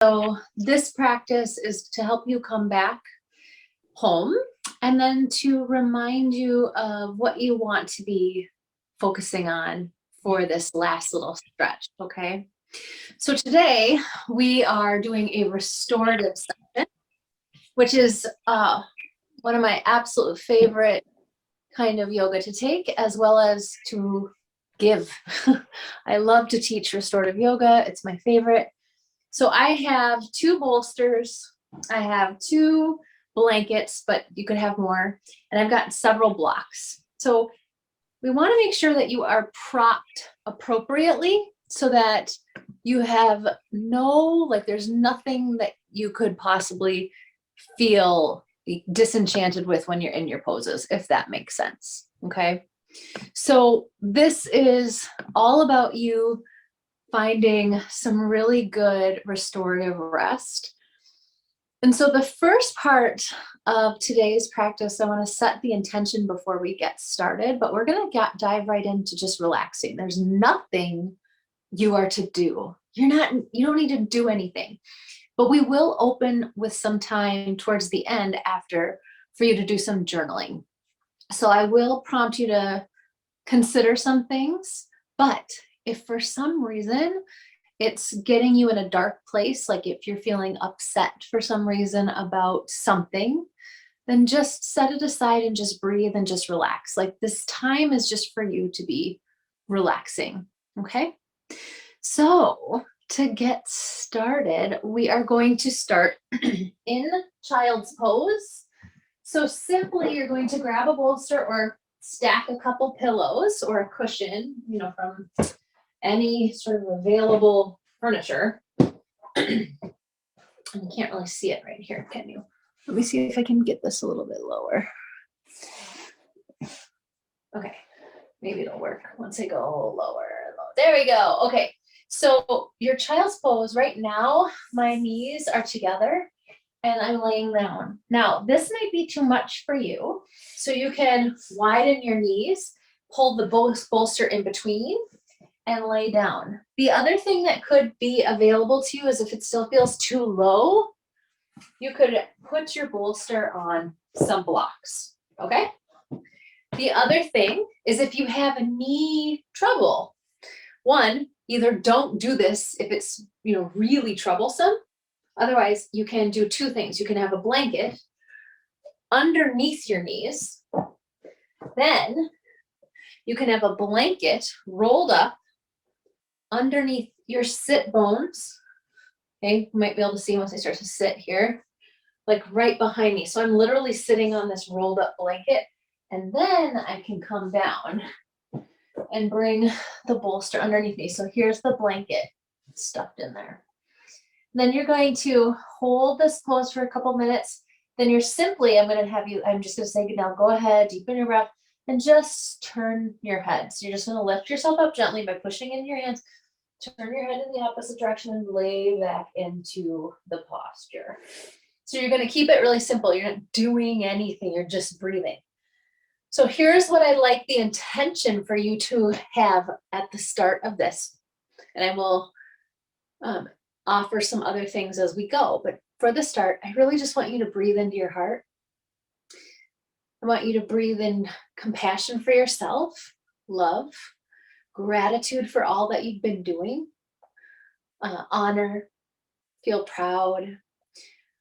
So this practice is to help you come back home and then to remind you of what you want to be focusing on for this last little stretch, okay? So today we are doing a restorative session, which is one of my absolute favorite kind of yoga to take, as well as to give. I love to teach restorative yoga. It's my favorite. So I have 2 bolsters. I have 2 blankets, but you could have more. And I've got several blocks. So we want to make sure that you are propped appropriately so that you have there's nothing that you could possibly feel disenchanted with when you're in your poses, if that makes sense. Okay. So this is all about you finding some really good restorative rest. And so the first part of today's practice, I want to set the intention before we get started, but we're going to dive right into just relaxing. There's nothing you are to do. You don't need to do anything, but we will open with some time towards the end after for you to do some journaling. So I will prompt you to consider some things, but if for some reason it's getting you in a dark place, like if you're feeling upset for some reason about something, then just set it aside and just breathe and just relax. Like this time is just for you to be relaxing, okay? So to get started, we are going to start in child's pose. So simply you're going to grab a bolster or stack a couple pillows or a cushion, from any sort of available furniture. And you can't really see it right here, can you? Let me see if I can get this a little bit lower. Okay, maybe it'll work once I go lower. There we go. Okay, so your child's pose right now, my knees are together and I'm laying down. Now, this might be too much for you, so you can widen your knees, pull the bolster in between, and lay down. The other thing that could be available to you is if it still feels too low, you could put your bolster on some blocks, okay? The other thing is if you have knee trouble, one, either don't do this if it's, really troublesome. Otherwise, you can do 2 things. You can have a blanket underneath your knees. Then you can have a blanket rolled up underneath your sit bones. Okay, you might be able to see once I start to sit here, like right behind me. So I'm literally sitting on this rolled up blanket, and then I can come down and bring the bolster underneath me. So here's the blanket stuffed in there. Then you're going to hold this pose for a couple minutes. Then I'm just going to say, now go ahead, deepen your breath, and just turn your head. So you're just going to lift yourself up gently by pushing in your hands, turn your head in the opposite direction, and lay back into the posture. So you're going to keep it really simple. You're not doing anything. You're just breathing. So here's what I'd like the intention for you to have at the start of this. And I will offer some other things as we go. But for the start, I really just want you to breathe into your heart. I want you to breathe in compassion for yourself, love, gratitude for all that you've been doing, honor, feel proud,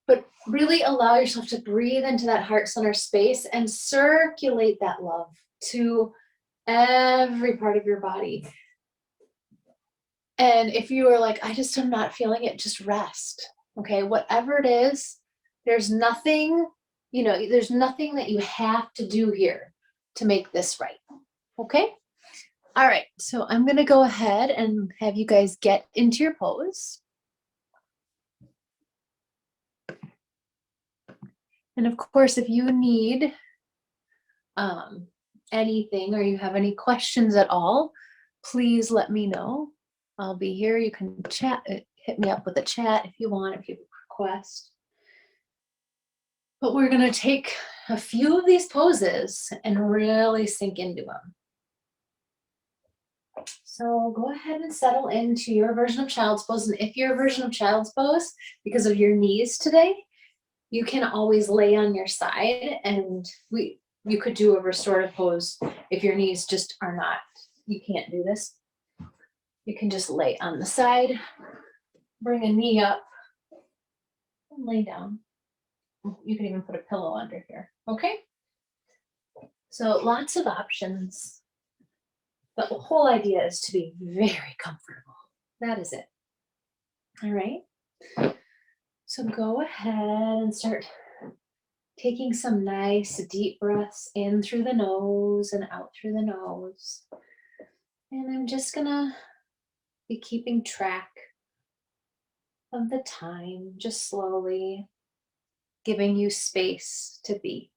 but really allow yourself to breathe into that heart center space and circulate that love to every part of your body. And if you are like, I just am not feeling it, just rest. Okay, whatever it is, there's nothing that you have to do here to make this right. Okay? All right, so I'm going to go ahead and have you guys get into your pose. And of course, if you need anything or you have any questions at all, please let me know. I'll be here. You can chat, hit me up with a chat if you want, if you request. But we're going to take a few of these poses and really sink into them. So go ahead and settle into your version of child's pose. And if your version of child's pose, because of your knees today, you can always lay on your side, and you could do a restorative pose if your knees just are not, you can't do this. You can just lay on the side, bring a knee up, and lay down. You can even put a pillow under here, okay? So lots of options. The whole idea is to be very comfortable. That is it. All right. So go ahead and start taking some nice deep breaths in through the nose and out through the nose. And I'm just gonna be keeping track of the time, just slowly giving you space to be.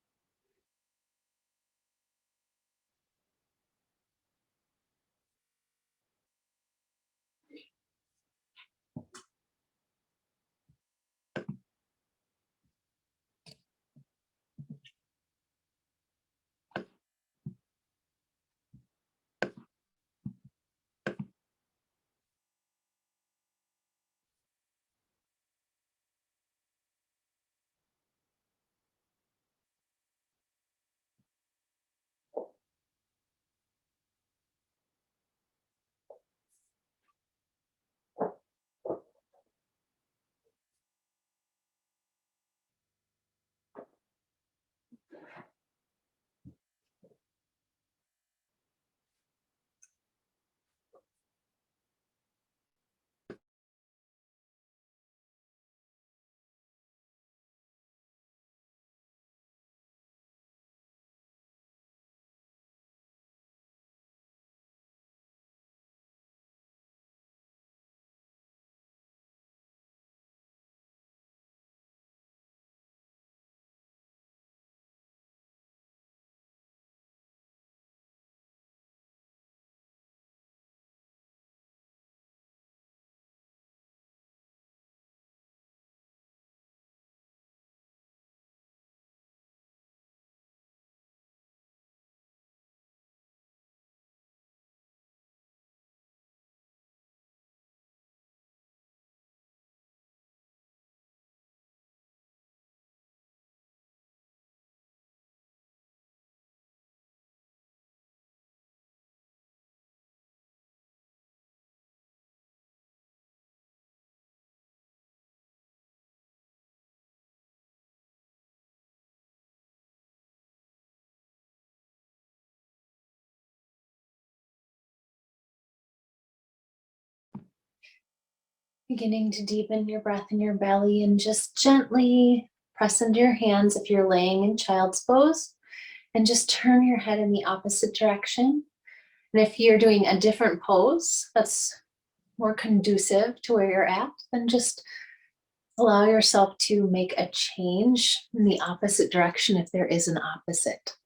Beginning to deepen your breath in your belly and just gently press into your hands if you're laying in child's pose, and just turn your head in the opposite direction. And if you're doing a different pose that's more conducive to where you're at, then just allow yourself to make a change in the opposite direction if there is an opposite.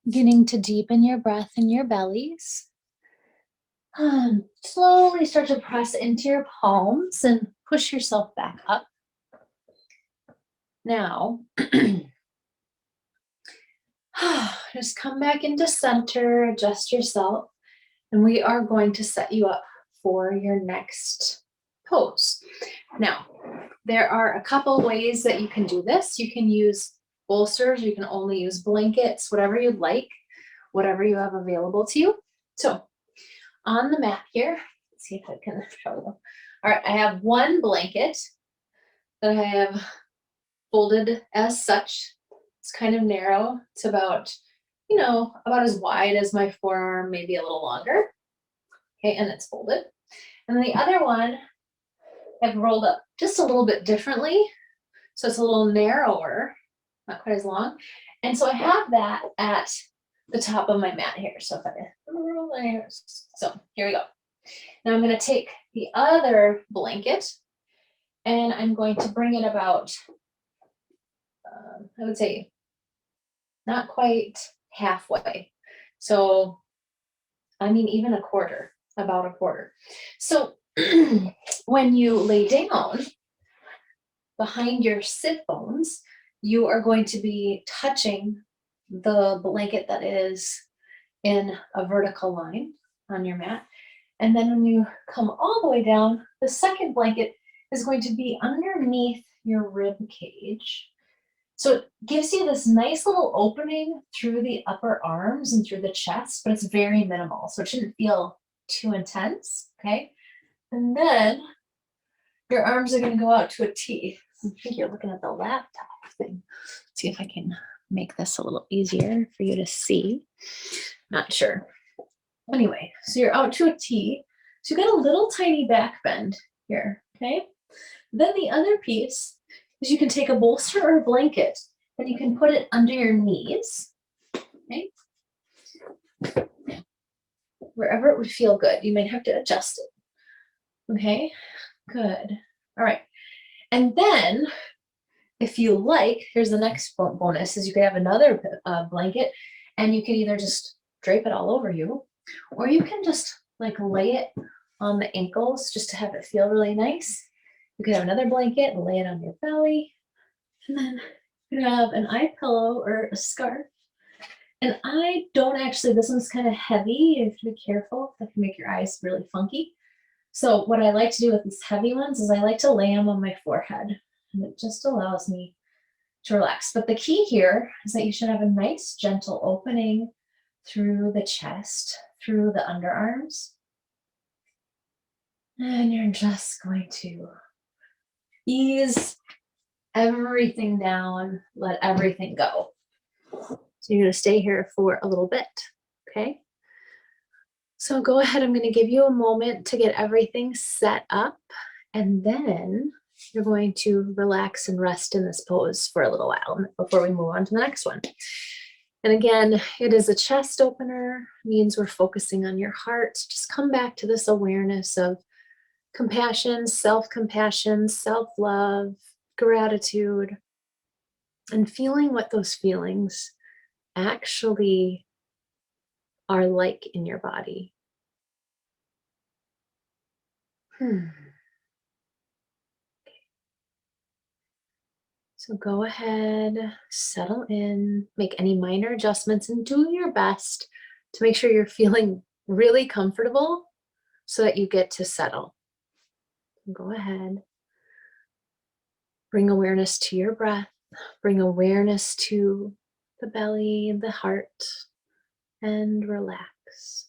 Beginning to deepen your breath in your bellies. Slowly start to press into your palms and push yourself back up. Now, just come back into center, adjust yourself, and we are going to set you up for your next pose. Now, there are a couple ways that you can do this. You can use bolsters, you can only use blankets, whatever you'd like, whatever you have available to you. So, on the mat here, let's see if I can show you. All right, I have one blanket that I have folded as such. It's kind of narrow. It's about, about as wide as my forearm, maybe a little longer. Okay, and it's folded. And then the other one I've rolled up just a little bit differently. So it's a little narrower, not quite as long. And so I have that at the top of my mat here. So if here we go. Now I'm going to take the other blanket and I'm going to bring it about, I would say, not quite halfway. So, I mean, even a quarter, about a quarter. So when you lay down behind your sit bones, you are going to be touching the blanket that is in a vertical line on your mat. And then when you come all the way down, the second blanket is going to be underneath your rib cage. So it gives you this nice little opening through the upper arms and through the chest, but it's very minimal. So it shouldn't feel too intense, okay? And then your arms are gonna go out to a T. I think you're looking at the laptop thing. Let's see if I can make this a little easier for you to see. Not sure. Anyway, so you're out to a T. So you got a little tiny back bend here, okay? Then the other piece is you can take a bolster or a blanket and you can put it under your knees, okay? Wherever it would feel good. You might have to adjust it, okay? Good. All right. And then if you like, here's the next bonus is you can have another blanket and you can either just drape it all over you or you can just like lay it on the ankles just to have it feel really nice. You can have another blanket and lay it on your belly. And then you can have an eye pillow or a scarf. And I don't actually, this one's kind of heavy. You have to be careful. That can make your eyes really funky. So what I like to do with these heavy ones is I like to lay them on my forehead. And it just allows me to relax. But the key here is that you should have a nice gentle opening through the chest, through the underarms. And you're just going to ease everything down, let everything go. So you're going to stay here for a little bit, okay? So go ahead, I'm going to give you a moment to get everything set up, and then you're going to relax and rest in this pose for a little while before we move on to the next one. And again, it is a chest opener, means we're focusing on your heart. Just come back to this awareness of compassion, self-compassion, self-love, gratitude, and feeling what those feelings actually are like in your body. So go ahead, settle in, make any minor adjustments, and do your best to make sure you're feeling really comfortable so that you get to settle. Go ahead. Bring awareness to your breath. Bring awareness to the belly, the heart, and relax.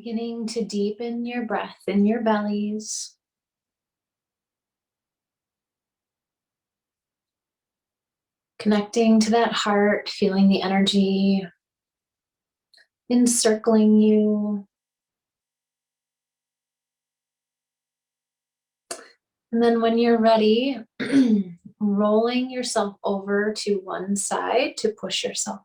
Beginning to deepen your breath in your bellies. Connecting to that heart, feeling the energy encircling you. And then when you're ready, rolling yourself over to one side to push yourself